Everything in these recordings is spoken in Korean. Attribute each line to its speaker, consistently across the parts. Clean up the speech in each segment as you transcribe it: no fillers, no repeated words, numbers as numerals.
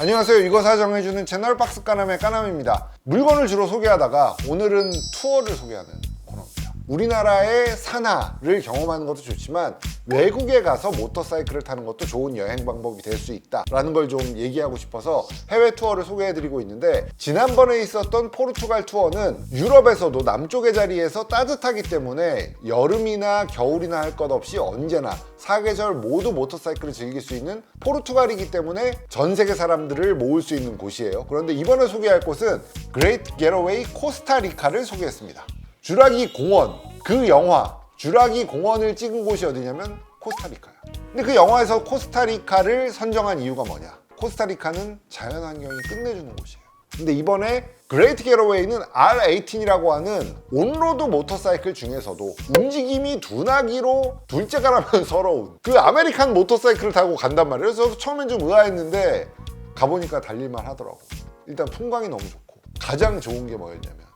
Speaker 1: 안녕하세요. 이것사 정해주는 채널 박스까남의 까남입니다. 물건을 주로 소개하다가 오늘은 투어를 소개하는 코너입니다. 우리나라의 산하를 경험하는 것도 좋지만 외국에 가서 모터사이클을 타는 것도 좋은 여행 방법이 될 수 있다라는 걸 좀 얘기하고 싶어서 해외 투어를 소개해드리고 있는데, 지난번에 있었던 포르투갈 투어는 유럽에서도 남쪽의 자리에서 따뜻하기 때문에 여름이나 겨울이나 할 것 없이 언제나 사계절 모두 모터사이클을 즐길 수 있는 포르투갈이기 때문에 전 세계 사람들을 모을 수 있는 곳이에요. 그런데 이번에 소개할 곳은 그레이트 겟어웨이 코스타리카를 소개했습니다. 쥬라기 공원, 그 영화 쥬라기 공원을 찍은 곳이 어디냐면 코스타리카야. 근데 그 영화에서 코스타리카를 선정한 이유가 뭐냐? 코스타리카는 자연환경이 끝내주는 곳이에요. 근데 이번에 그레이트 겟어웨이는 R18이라고 하는 온로드 모터사이클 중에서도 움직임이 둔하기로 둘째가라면 서러운 그 아메리칸 모터사이클을 타고 간단 말이에요. 그래서 처음엔 좀 의아했는데 가보니까 달릴만 하더라고. 일단 풍광이 너무 좋고 가장 좋은 게 뭐였냐면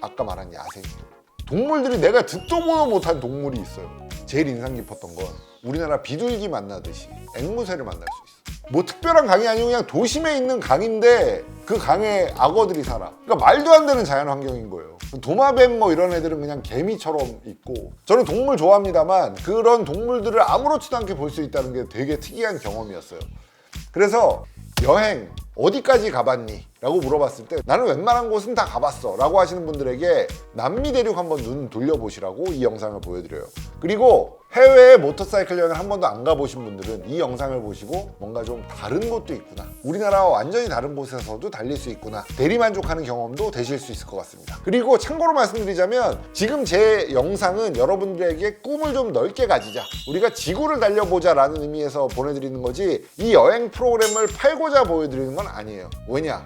Speaker 1: 아까 말한 야생이에요. 동물들이 내가 듣도 보도 못한 동물이 있어요. 제일 인상 깊었던 건 우리나라 비둘기 만나듯이 앵무새를 만날 수 있어. 뭐 특별한 강이 아니고 그냥 도심에 있는 강인데 그 강에 악어들이 살아. 그러니까 말도 안 되는 자연 환경인 거예요. 도마뱀 뭐 이런 애들은 그냥 개미처럼 있고, 저는 동물 좋아합니다만 그런 동물들을 아무렇지도 않게 볼 수 있다는 게 되게 특이한 경험이었어요. 그래서 여행 어디까지 가봤니? 라고 물어봤을 때 나는 웬만한 곳은 다 가봤어 라고 하시는 분들에게 남미 대륙 한번 눈 돌려보시라고 이 영상을 보여드려요. 그리고 해외에 모터사이클 여행을 한 번도 안 가보신 분들은 이 영상을 보시고 뭔가 좀 다른 곳도 있구나, 우리나라와 완전히 다른 곳에서도 달릴 수 있구나, 대리만족하는 경험도 되실 수 있을 것 같습니다. 그리고 참고로 말씀드리자면 지금 제 영상은 여러분들에게 꿈을 좀 넓게 가지자, 우리가 지구를 달려보자 라는 의미에서 보내드리는 거지 이 여행 프로그램을 팔고자 보여드리는 건 아니에요. 왜냐?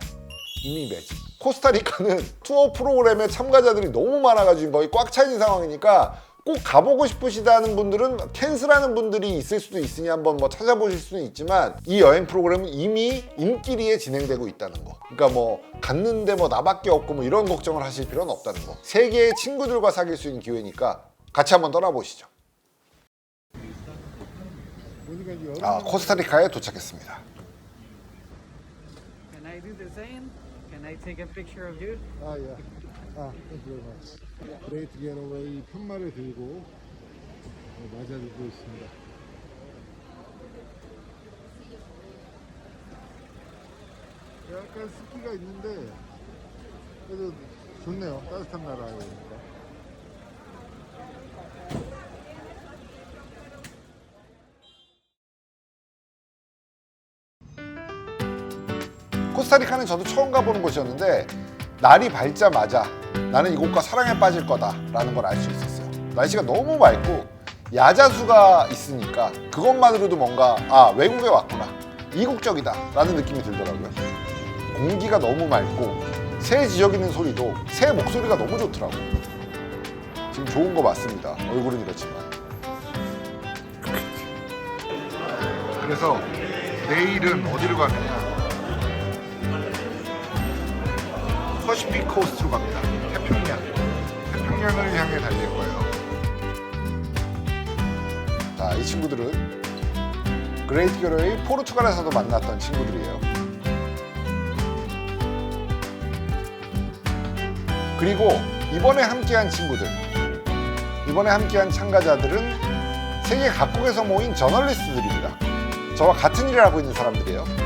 Speaker 1: 이미 매진. 코스타리카는 투어 프로그램에 참가자들이 너무 많아가지고 거의 꽉 차 있는 상황이니까 꼭 가보고 싶으시다는 분들은 캔슬하는 분들이 있을 수도 있으니 한번 뭐 찾아보실 수는 있지만 이 여행 프로그램은 이미 인기리에 진행되고 있다는 거. 그러니까 뭐 갔는데 뭐 나밖에 없고 뭐 이런 걱정을 하실 필요는 없다는 거. 세계의 친구들과 사귈 수 있는 기회니까 같이 한번 떠나보시죠. 코스타리카에 도착했습니다.
Speaker 2: Can I do the same? Can I take a picture of you?
Speaker 3: 예. thank you very much. 그레이트 겟어웨이 편말을 들고 맞아주고 있습니다. 약간 습기가 있는데 그래도 좋네요. 따뜻한 나라에 오니까.
Speaker 1: 코스타리카는 저도 처음 가보는 곳이었는데 날이 밝자마자 나는 이곳과 사랑에 빠질 거다 라는 걸 알 수 있었어요. 날씨가 너무 맑고 야자수가 있으니까 그것만으로도 뭔가 외국에 왔구나, 이국적이다 라는 느낌이 들더라고요. 공기가 너무 맑고 새 지저귀는 소리도 새 목소리가 너무 좋더라고요. 지금 좋은 거 맞습니다. 얼굴은 이렇지만. 그래서 내일은 어디로 가느냐, 퍼시픽 코스트로 갑니다. 태평양을 향해 달릴 거예요. 자, 이 친구들은 그레이트 겟어웨이 포르투갈에서도 만났던 친구들이에요. 그리고 이번에 함께한 친구들, 이번에 함께한 참가자들은 세계 각국에서 모인 저널리스트들입니다. 저와 같은 일을 하고 있는 사람들이에요.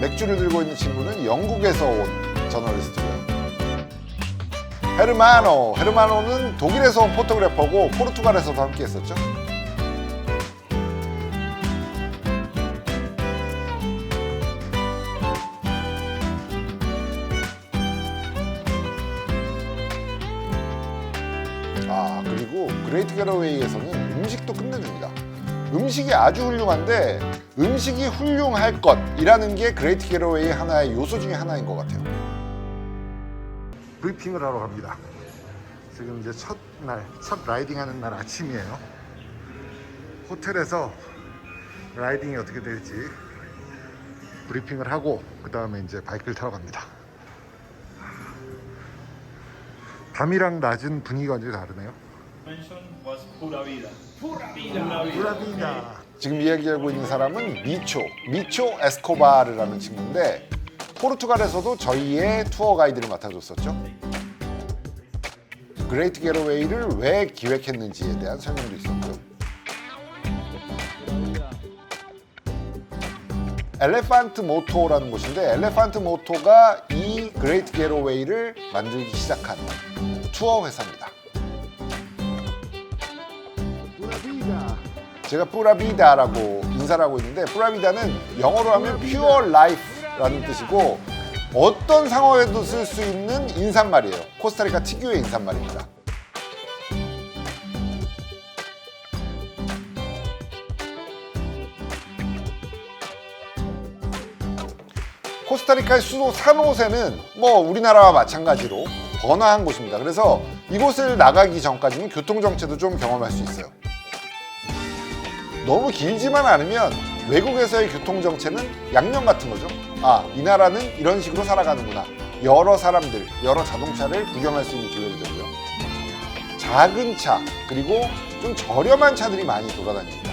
Speaker 1: 맥주를 들고 있는 친구는 영국에서 온 저널리스트고요. 헤르마노는 독일에서 온 포토그래퍼고 포르투갈에서도 함께 했었죠. 그리고 그레이트 겟어웨이에서는 음식도 끝내줍니다. 음식이 아주 훌륭한데 음식이 훌륭할 것이라는 게 그레이트 겟어웨이의 하나의 요소 중에 하나인 것 같아요. 브리핑을 하러 갑니다. 지금 이제 첫 라이딩하는 날 아침이에요. 호텔에서 라이딩이 어떻게 될지 브리핑을 하고 그 다음에 이제 바이크를 타러 갑니다. 밤이랑 낮은 분위기가 완전히 다르네요.
Speaker 4: was pura vida. Pura vida.
Speaker 3: Pura vida.
Speaker 1: 지금 이야기하고 있는 사람은 미초 에스코바르라는 친구인데 포르투갈에서도 저희의 투어 가이드를 맡아줬었죠. 그레이트 게러웨이를 왜 기획했는지에 대한 설명도 있었고요. 엘레판트 모토라는 곳인데 엘레판트 모토가 이 그레이트 게러웨이를 만들기 시작한 투어 회사입니다. 제가 뿌라비다라고 인사를 하고 있는데 뿌라비다는 영어로 하면 pure life라는 뜻이고 어떤 상황에도 쓸 수 있는 인사말이에요. 코스타리카 특유의 인사말입니다. 코스타리카의 수도 산호세는 뭐 우리나라와 마찬가지로 번화한 곳입니다. 그래서 이곳을 나가기 전까지는 교통정체도 좀 경험할 수 있어요. 너무 길지만 않으면 외국에서의 교통정체는 양념 같은 거죠. 아, 이 나라는 이런 식으로 살아가는구나. 여러 사람들, 여러 자동차를 구경할 수 있는 기회가 되고요. 작은 차, 그리고 좀 저렴한 차들이 많이 돌아다닙니다.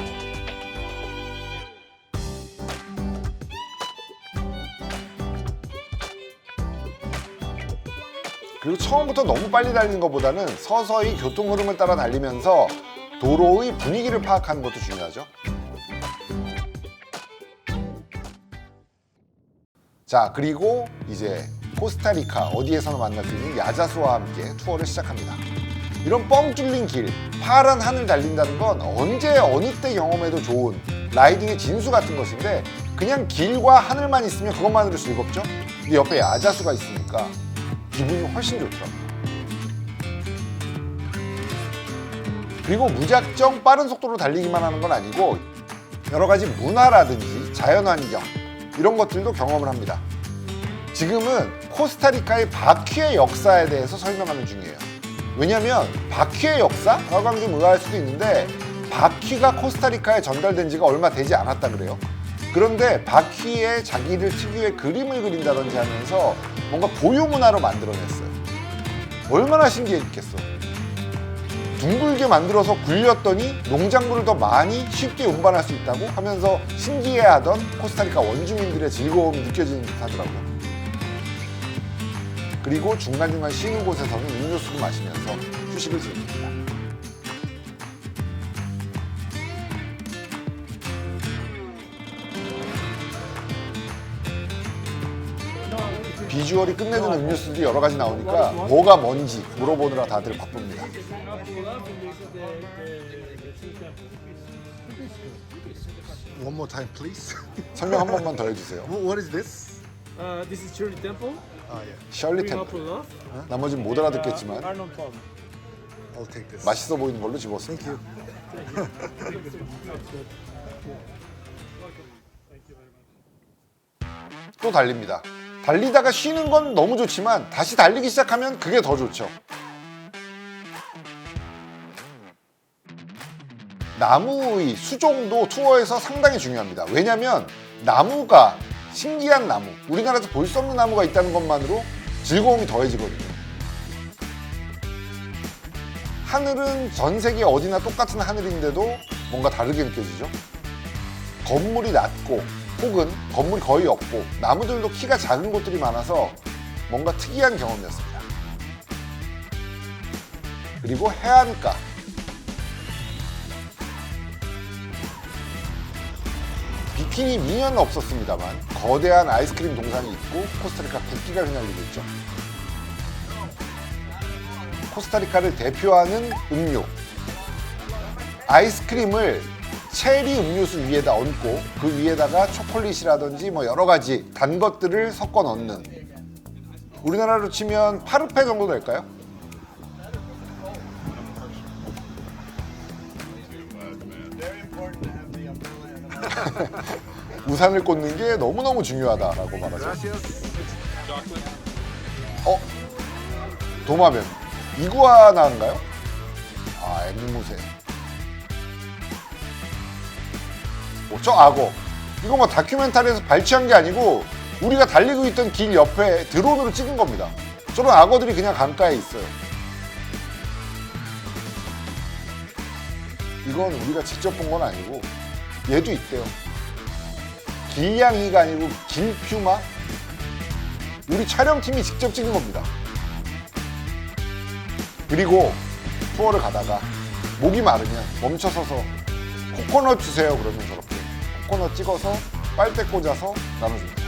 Speaker 1: 그리고 처음부터 너무 빨리 달리는 것보다는 서서히 교통 흐름을 따라 달리면서 도로의 분위기를 파악하는 것도 중요하죠. 자, 그리고 이제 코스타리카 어디에서나 만날 수 있는 야자수와 함께 투어를 시작합니다. 이런 뻥 뚫린 길, 파란 하늘 달린다는 건 언제 어느 때 경험해도 좋은 라이딩의 진수 같은 것인데 그냥 길과 하늘만 있으면 그것만으로 즐겁죠? 근데 옆에 야자수가 있으니까 기분이 훨씬 좋더라고요. 그리고 무작정 빠른 속도로 달리기만 하는 건 아니고 여러 가지 문화라든지 자연환경 이런 것들도 경험을 합니다. 지금은 코스타리카의 바퀴의 역사에 대해서 설명하는 중이에요. 왜냐하면 바퀴의 역사? 라고 하면 좀 의아할 수도 있는데 바퀴가 코스타리카에 전달된 지가 얼마 되지 않았다 그래요. 그런데 바퀴에 자기들 특유의 그림을 그린다든지 하면서 뭔가 고유 문화로 만들어냈어요. 얼마나 신기했겠어. 둥글게 만들어서 굴렸더니 농작물을 더 많이 쉽게 운반할 수 있다고 하면서 신기해하던 코스타리카 원주민들의 즐거움이 느껴지는 듯 하더라고요. 그리고 중간중간 쉬는 곳에서는 음료수를 마시면서 휴식을 즐깁니다. 비주얼이 끝내주는 음료수들이 여러 가지 나오니까 뭐가 뭔지 물어보느라 다들 바쁩니다.
Speaker 3: One more time, please.
Speaker 1: 설명 한 번만 더 해주세요.
Speaker 3: What is this?
Speaker 2: This is Shirley Temple.
Speaker 3: Oh yeah,
Speaker 1: 셜리
Speaker 2: Green
Speaker 1: 템플.
Speaker 2: Apple Love.
Speaker 1: 나머지는 못 알아듣겠지만
Speaker 2: Arnold Palmer.
Speaker 3: I'll take this.
Speaker 1: 맛있어 보이는 걸로
Speaker 3: Thank
Speaker 1: 집었습니다.
Speaker 3: you.
Speaker 1: 또 달립니다. 달리다가 쉬는 건 너무 좋지만 다시 달리기 시작하면 그게 더 좋죠. 나무의 수종도 투어에서 상당히 중요합니다. 왜냐하면 나무가 신기한 나무, 우리나라에서 볼 수 없는 나무가 있다는 것만으로 즐거움이 더해지거든요. 하늘은 전 세계 어디나 똑같은 하늘인데도 뭔가 다르게 느껴지죠. 건물이 낮고 혹은 건물이 거의 없고 나무들도 키가 작은 곳들이 많아서 뭔가 특이한 경험이었습니다. 그리고 해안가. 비키니 미녀는 없었습니다만 거대한 아이스크림 동산이 있고 코스타리카 국기가 휘날리고 있죠. 코스타리카를 대표하는 음료. 아이스크림을 체리 음료수 위에다 얹고 그 위에다가 초콜릿이라든지 뭐 여러 가지 단 것들을 섞어 넣는, 우리나라로 치면 파르페 정도 될까요? 우산을 꽂는 게 너무너무 중요하다라고 말하죠. 도마뱀. 이구아나인가요? 아, 앵무새. 저 악어. 이거 뭐 다큐멘터리에서 발췌한 게 아니고 우리가 달리고 있던 길 옆에 드론으로 찍은 겁니다. 저런 악어들이 그냥 강가에 있어요. 이건 우리가 직접 본 건 아니고 얘도 있대요. 길냥이가 아니고 길퓨마. 우리 촬영팀이 직접 찍은 겁니다. 그리고 투어를 가다가 목이 마르면 멈춰서서 코코넛 주세요 그러면 저렇게 코코넛 찍어서 빨대 꽂아서 나눠줍니다.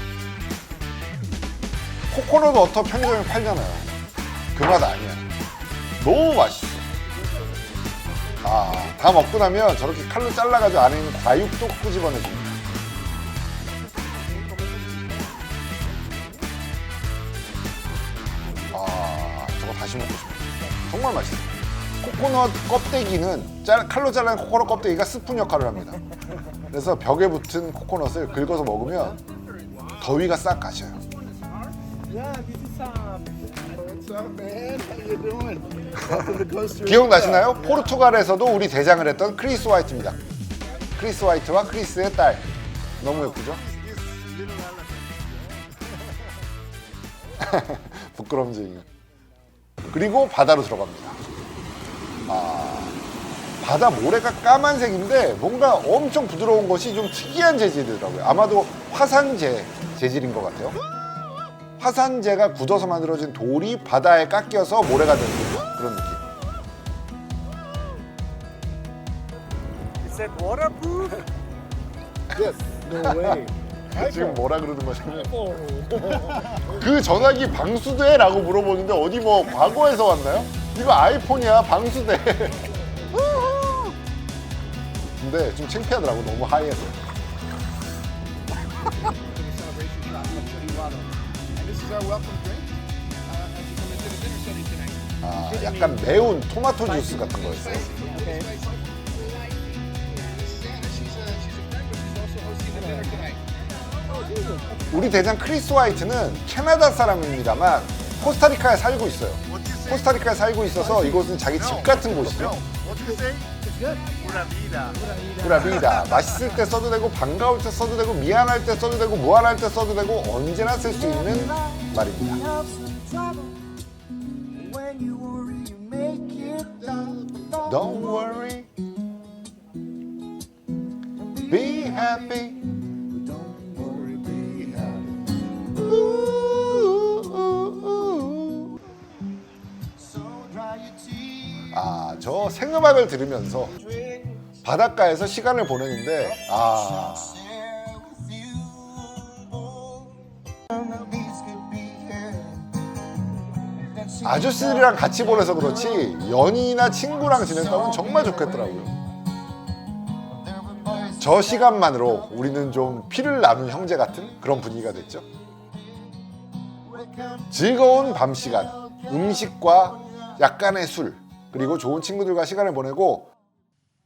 Speaker 1: 코코넛 워터 편의점에 팔잖아요. 그 맛 아니야. 너무 맛있어. 다 먹고 나면 저렇게 칼로 잘라가지고 안에 있는 과육도 끄집어내줍니다. 저거 다시 먹고 싶어. 정말 맛있어. 코코넛 껍데기는 칼로 잘라낸 코코넛 껍데기가 스푼 역할을 합니다. 그래서 벽에 붙은 코코넛을 긁어서 먹으면 더위가 싹 가셔요.
Speaker 2: Yeah, this is
Speaker 3: What's up, man? How you doing? Welcome to Costa Rica.
Speaker 1: 기억나시나요? 포르투갈에서도 우리 대장을 했던 크리스 화이트입니다. 크리스 화이트와 크리스의 딸. 너무 예쁘죠? 부끄럼쟁이. 그리고 바다로 들어갑니다. 바다 모래가 까만색인데 뭔가 엄청 부드러운 것이 좀 특이한 재질이더라고요. 아마도 화산재 재질인 것 같아요. 화산재가 굳어서 만들어진 돌이 바다에 깎여서 모래가 되는 그런 느낌.
Speaker 2: Is it waterproof?
Speaker 3: Yes. No way.
Speaker 1: 지금 뭐라 그러는 거잖아요. 그 전화기 방수돼라고 물어보는데 어디 뭐 과거에서 왔나요? 이거 아이폰이야 방수돼. 근데 좀 창피하더라고 너무 하이해서. 약간 매운 토마토 주스 같은 거였어요. 우리 대장 크리스 화이트는 캐나다 사람입니다만 코스타리카에 살고 있어요. 코스타리카에 살고 있어서 이곳은 자기 집 같은 곳이죠. 뿌라비다. 맛있을 때 써도 되고 반가울 때 써도 되고 미안할 때 써도 되고 무안할 때 써도 되고 언제나 쓸 수 있는 말입니다. Don't worry, be happy. 저 생음악을 들으면서 바닷가에서 시간을 보내는데 아저씨들이랑 같이 보내서 그렇지 연인이나 친구랑 지낸다면 정말 좋겠더라고요. 저 시간만으로 우리는 좀 피를 나눈 형제 같은 그런 분위기가 됐죠. 즐거운 밤 시간, 음식과 약간의 술, 그리고 좋은 친구들과 시간을 보내고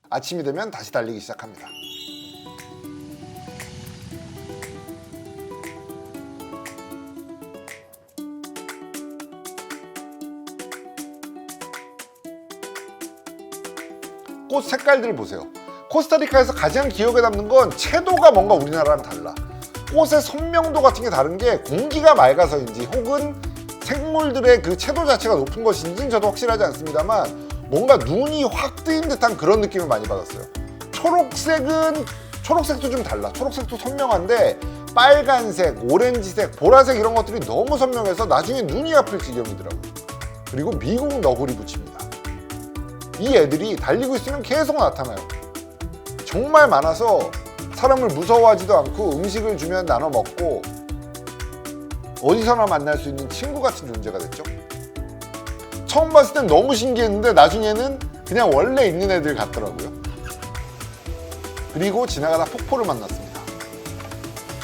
Speaker 1: 아침이 되면 다시 달리기 시작합니다. 꽃 색깔들을 보세요. 코스타리카에서 가장 기억에 남는 건 채도가 뭔가 우리나라랑 달라. 꽃의 선명도 같은 게 다른 게 공기가 맑아서인지 혹은 생물들의 그 채도 자체가 높은 것인지는 저도 확실하지 않습니다만 뭔가 눈이 확 뜨인 듯한 그런 느낌을 많이 받았어요. 초록색도 좀 달라. 초록색도 선명한데 빨간색, 오렌지색, 보라색 이런 것들이 너무 선명해서 나중에 눈이 아플 지경이더라고요. 그리고 미국 너구리 붙입니다. 이 애들이 달리고 있으면 계속 나타나요. 정말 많아서 사람을 무서워하지도 않고 음식을 주면 나눠 먹고 어디서나 만날 수 있는 친구 같은 존재가 됐죠. 처음 봤을 땐 너무 신기했는데 나중에는 그냥 원래 있는 애들 같더라고요. 그리고 지나가다 폭포를 만났습니다.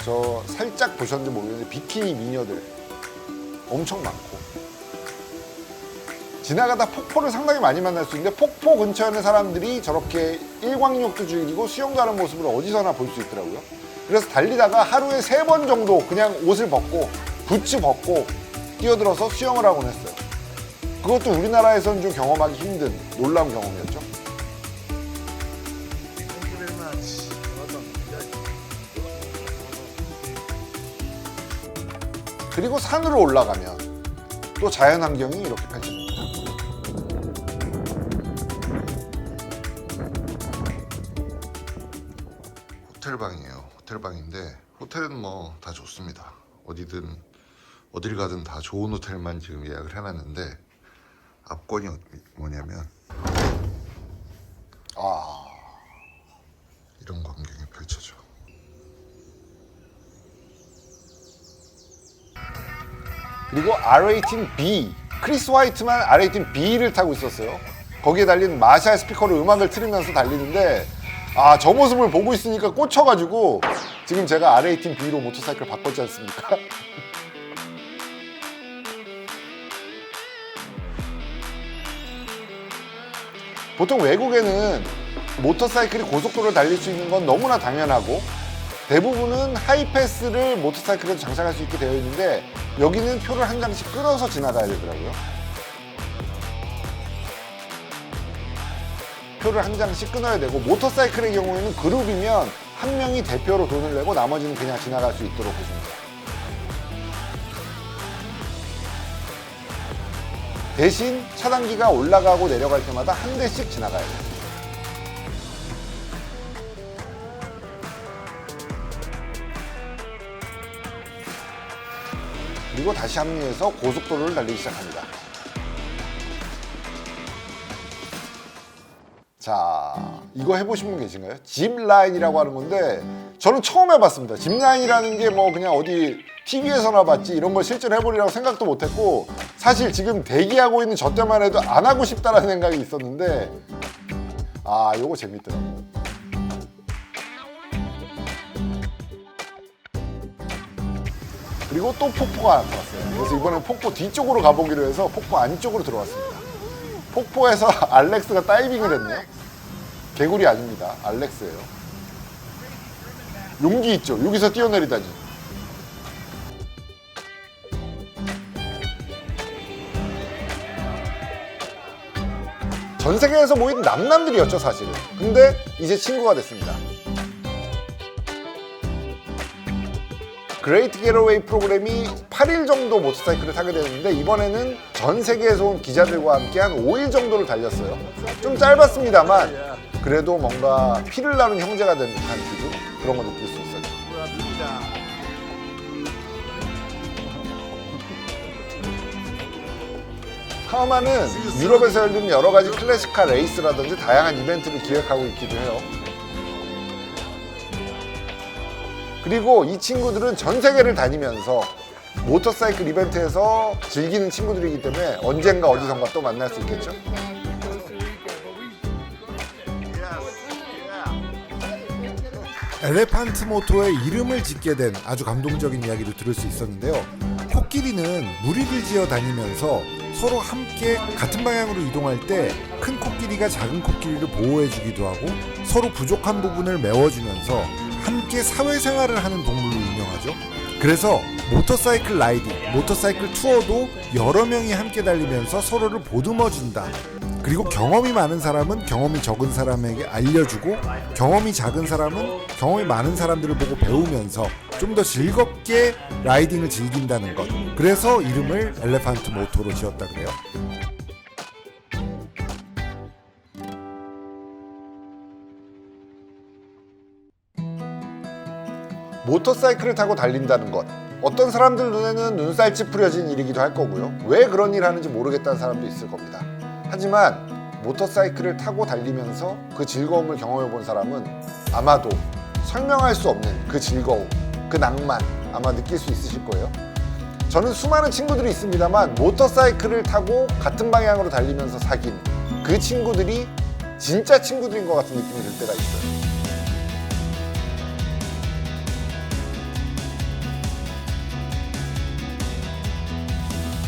Speaker 1: 저 살짝 보셨는지 모르겠는데 비키니 미녀들 엄청 많고 지나가다 폭포를 상당히 많이 만날 수 있는데 폭포 근처에 있는 사람들이 저렇게 일광욕도 즐기고 수영도 하는 모습을 어디서나 볼 수 있더라고요. 그래서 달리다가 하루에 3번 정도 그냥 옷을 벗고 부츠 벗고 뛰어들어서 수영을 하곤 했어요. 그것도 우리나라에서는 좀 경험하기 힘든 놀라운 경험이었죠. 그리고 산으로 올라가면 또 자연환경이 이렇게 펼쳐집니다. 호텔방이에요. 호텔방인데 호텔은 뭐 다 좋습니다. 어딜 가든 다 좋은 호텔만 지금 예약을 해놨는데 압권이 뭐냐면 이런 광경이 펼쳐져. 그리고 R18 B, 크리스 화이트만 R18 B를 타고 있었어요. 거기에 달린 마샬 스피커로 음악을 틀으면서 달리는데 저 모습을 보고 있으니까 꽂혀가지고 지금 제가 R18 B로 모터사이클 바꿨지 않습니까? 보통 외국에는 모터사이클이 고속도로를 달릴 수 있는 건 너무나 당연하고 대부분은 하이패스를 모터사이클에도 장착할 수 있게 되어 있는데 여기는 표를 한 장씩 끌어서 지나가야 되더라고요. 표를 한 장씩 끊어야 되고 모터사이클의 경우에는 그룹이면 한 명이 대표로 돈을 내고 나머지는 그냥 지나갈 수 있도록 해줍니다. 대신 차단기가 올라가고 내려갈 때마다 한 대씩 지나가야 돼요. 그리고 다시 합류해서 고속도로를 달리기 시작합니다. 자, 이거 해보신 분 계신가요? 짚라인이라고 하는 건데 저는 처음 해봤습니다. 짚라인이라는 게 뭐 그냥 어디 TV에서나 봤지 이런 걸 실제로 해보리라고 생각도 못했고 사실 지금 대기하고 있는 저 때만 해도 안 하고 싶다라는 생각이 있었는데 요거 재밌더라고요. 그리고 또 폭포가 나타났어요. 그래서 이번엔 폭포 뒤쪽으로 가보기로 해서 폭포 안쪽으로 들어왔습니다. 폭포에서 알렉스가 다이빙을 했네요. 개구리 아닙니다. 알렉스예요. 용기 있죠. 여기서 뛰어내리다니. 전 세계에서 모인 남남들이었죠, 사실은. 근데 이제 친구가 됐습니다. 그레이트 겟어웨이 프로그램이 8일 정도 모터사이클을 타게 되는데 이번에는 전 세계에서 온 기자들과 함께 한 5일 정도를 달렸어요. 좀 짧았습니다만 그래도 뭔가 피를 나눈 형제가 된 듯한 기분? 그런 거 느낄 수 있었죠. 카우마는 유럽에서 열리는 여러 가지 클래식카 레이스라든지 다양한 이벤트를 기획하고 있기도 해요. 그리고 이 친구들은 전 세계를 다니면서 모터사이클 이벤트에서 즐기는 친구들이기 때문에 언젠가 어디선가 또 만날 수 있겠죠. 엘레판트 모토의 이름을 짓게 된 아주 감동적인 이야기도 들을 수 있었는데요. 코끼리는 무리를 지어 다니면서 서로 함께 같은 방향으로 이동할 때 큰 코끼리가 작은 코끼리를 보호해주기도 하고 서로 부족한 부분을 메워주면서 함께 사회생활을 하는 동물로 유명하죠. 그래서 모터사이클 라이딩, 모터사이클 투어도 여러 명이 함께 달리면서 서로를 보듬어준다. 그리고 경험이 많은 사람은 경험이 적은 사람에게 알려주고 경험이 작은 사람은 경험이 많은 사람들을 보고 배우면서 좀 더 즐겁게 라이딩을 즐긴다는 것. 그래서 이름을 엘레판트 모토로 지었다 그래요. 모터사이클을 타고 달린다는 것. 어떤 사람들 눈에는 눈살 찌푸려진 일이기도 할 거고요. 왜 그런 일을 하는지 모르겠다는 사람도 있을 겁니다. 하지만 모터사이클을 타고 달리면서 그 즐거움을 경험해 본 사람은 아마도 설명할 수 없는 그 즐거움, 그 낭만 아마 느낄 수 있으실 거예요. 저는 수많은 친구들이 있습니다만 모터사이클을 타고 같은 방향으로 달리면서 사귄 그 친구들이 진짜 친구들인 것 같은 느낌이 들 때가 있어요.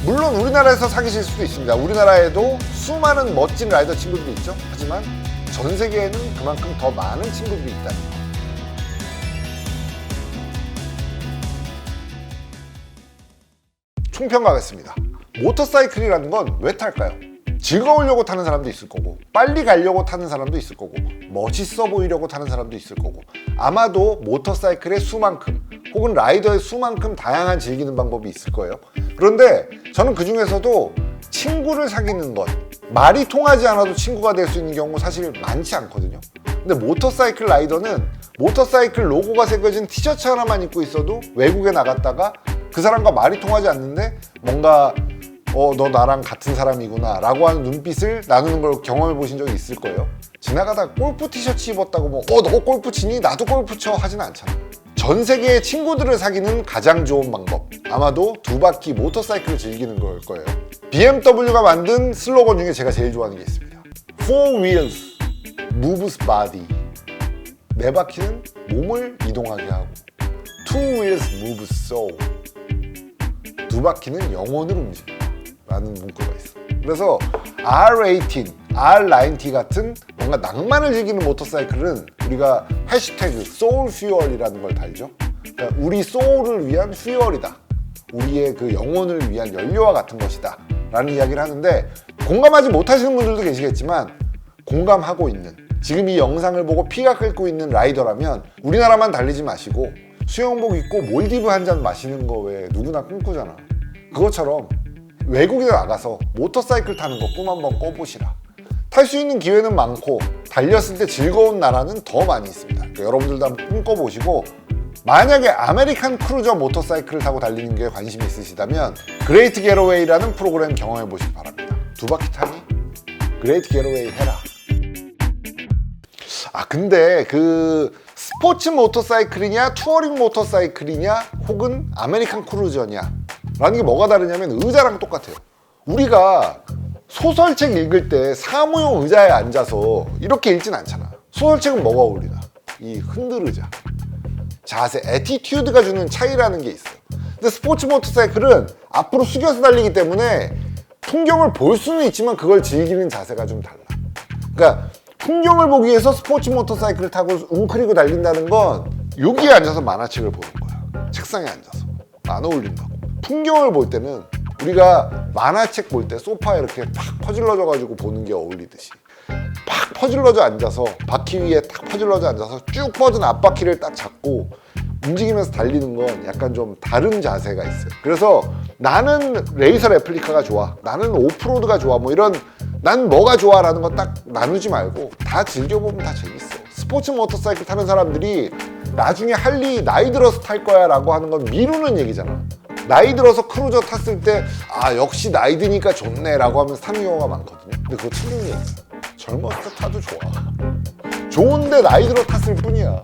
Speaker 1: 물론 우리나라에서 사귀실 수도 있습니다. 우리나라에도 수많은 멋진 라이더 친구들이 있죠. 하지만 전 세계에는 그만큼 더 많은 친구들이 있다. 총평하겠습니다. 모터사이클이라는 건 왜 탈까요? 즐거우려고 타는 사람도 있을 거고 빨리 가려고 타는 사람도 있을 거고 멋있어 보이려고 타는 사람도 있을 거고 아마도 모터사이클의 수만큼 혹은 라이더의 수만큼 다양한 즐기는 방법이 있을 거예요. 그런데 저는 그 중에서도 친구를 사귀는 것, 말이 통하지 않아도 친구가 될 수 있는 경우 사실 많지 않거든요. 근데 모터사이클 라이더는 모터사이클 로고가 새겨진 티셔츠 하나만 입고 있어도 외국에 나갔다가 그 사람과 말이 통하지 않는데 뭔가 너 나랑 같은 사람이구나 라고 하는 눈빛을 나누는 걸 경험해 보신 적이 있을 거예요. 지나가다 골프 티셔츠 입었다고 뭐 너 골프 치니? 나도 골프 쳐 하진 않잖아. 전 세계의 친구들을 사귀는 가장 좋은 방법, 아마도 두 바퀴 모터사이클을 즐기는 걸 거예요. BMW가 만든 슬로건 중에 제가 제일 좋아하는 게 있습니다. Four wheels moves body. 네 바퀴는 몸을 이동하게 하고 Two wheels move soul. 두 바퀴는 영혼을 움직여 라는 문구가 있어. 그래서 R18, R90 같은 뭔가 낭만을 즐기는 모터사이클은 우리가 해시태그 소울퓨얼이라는 걸 달죠. 그러니까 우리 소울을 위한 퓨얼이다. 우리의 그 영혼을 위한 연료와 같은 것이다 라는 이야기를 하는데, 공감하지 못하시는 분들도 계시겠지만 공감하고 있는, 지금 이 영상을 보고 피가 끓고 있는 라이더라면 우리나라만 달리지 마시고 수영복 입고 몰디브 한 잔 마시는 거 왜 누구나 꿈꾸잖아. 그것처럼 외국에 나가서 모터사이클 타는 거 꿈 한번 꿔보시라. 탈 수 있는 기회는 많고 달렸을 때 즐거운 나라는 더 많이 있습니다. 그러니까 여러분들도 한번 꿈꿔보시고, 만약에 아메리칸 크루저 모터사이클을 타고 달리는 게 관심이 있으시다면 그레이트 게러웨이라는 프로그램 경험해 보시기 바랍니다. 두 바퀴 타니? 그레이트 게러웨이 해라. 근데 그 스포츠 모터사이클이냐 투어링 모터사이클이냐 혹은 아메리칸 크루저냐 라는 게 뭐가 다르냐면 의자랑 똑같아요. 우리가 소설책 읽을 때 사무용 의자에 앉아서 이렇게 읽진 않잖아. 소설책은 뭐가 어울리나? 이 흔들 의자, 자세, 애티튜드가 주는 차이라는 게 있어요. 근데 스포츠 모터사이클은 앞으로 숙여서 달리기 때문에 풍경을 볼 수는 있지만 그걸 즐기는 자세가 좀 달라. 그러니까 풍경을 보기 위해서 스포츠 모터사이클을 타고 웅크리고 달린다는 건 여기에 앉아서 만화책을 보는 거야. 책상에 앉아서. 안 어울린다고. 풍경을 볼 때는 우리가 만화책 볼 때 소파에 이렇게 팍 퍼질러져 가지고 보는 게 어울리듯이 팍 퍼질러져 앉아서 바퀴 위에 딱 퍼질러져 앉아서 쭉 뻗은 앞바퀴를 딱 잡고 움직이면서 달리는 건 약간 좀 다른 자세가 있어요. 그래서 나는 레이서 레플리카가 좋아, 나는 오프로드가 좋아, 뭐 이런 난 뭐가 좋아 라는 거 딱 나누지 말고 다 즐겨보면 다 재밌어. 스포츠 모터사이클 타는 사람들이 나중에 할리 나이 들어서 탈 거야 라고 하는 건 미루는 얘기잖아. 나이 들어서 크루저 탔을 때 역시 나이 드니까 좋네 라고 하면서 타는 경우가 많거든요. 근데 그거 틀린 얘기야. 젊었을 때 타도 좋아. 좋은데 나이 들어 탔을 뿐이야.